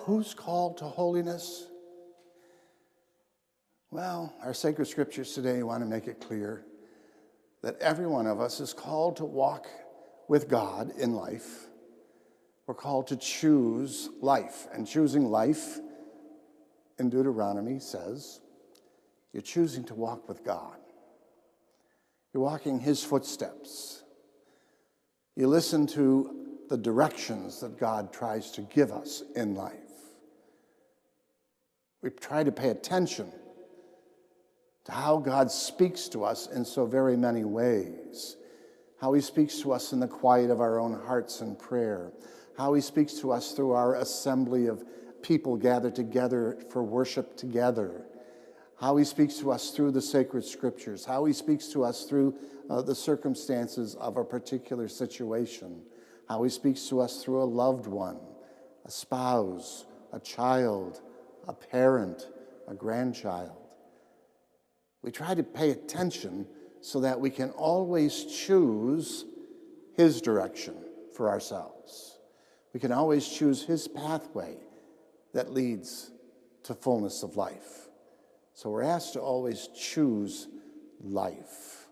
who's called to holiness? Well, our sacred scriptures today want to make it clear that every one of us is called to walk with God in life. We're called to choose life. And choosing life, in Deuteronomy, says, you're choosing to walk with God. You're walking his footsteps. You listen to the directions that God tries to give us in life. We try to pay attention to how God speaks to us in so very many ways. How he speaks to us in the quiet of our own hearts in prayer. How he speaks to us through our assembly of people gathered together for worship together. How he speaks to us through the sacred scriptures. How he speaks to us through the circumstances of a particular situation. How he speaks to us through a loved one, a spouse, a child, a parent, a grandchild. We try to pay attention so that we can always choose his direction for ourselves. We can always choose his pathway that leads to fullness of life. So we're asked to always choose life.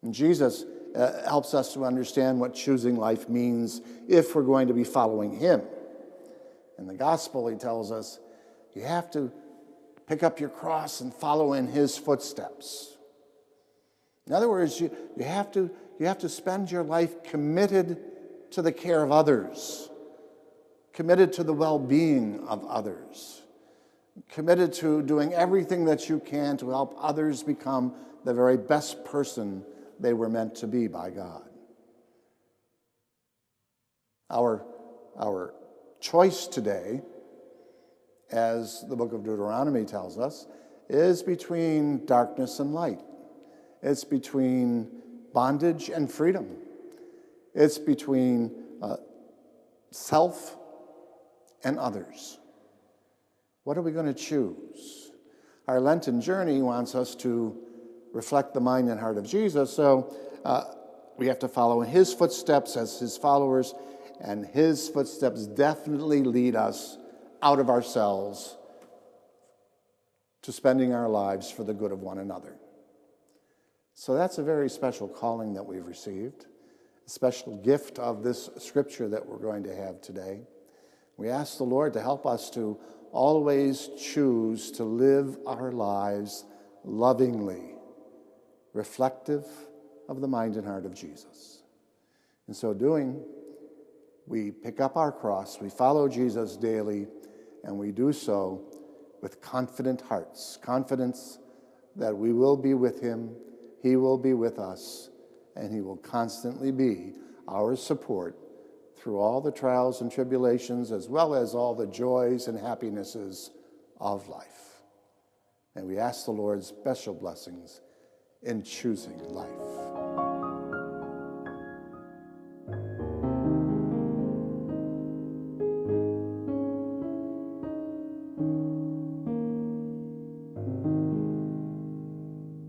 And Jesus helps us to understand what choosing life means if we're going to be following him. In the gospel, he tells us you have to pick up your cross and follow in his footsteps. In other words, you have to spend your life committed to the care of others, committed to the well-being of others, committed to doing everything that you can to help others become the very best person they were meant to be by God. Our choice today, as the book of Deuteronomy tells us, is between darkness and light. It's between bondage and freedom. It's between self and others. What are we going to choose? Our Lenten journey wants us to reflect the mind and heart of Jesus, so we have to follow in his footsteps as his followers, and his footsteps definitely lead us out of ourselves to spending our lives for the good of one another. So that's a very special calling that we've received, a special gift of this scripture that we're going to have today. We ask the Lord to help us to always choose to live our lives lovingly, reflective of the mind and heart of Jesus. In so doing, we pick up our cross, we follow Jesus daily, and we do so with confident hearts, confidence that we will be with him, he will be with us, and he will constantly be our support through all the trials and tribulations, as well as all the joys and happinesses of life. And we ask the Lord's special blessings in choosing life.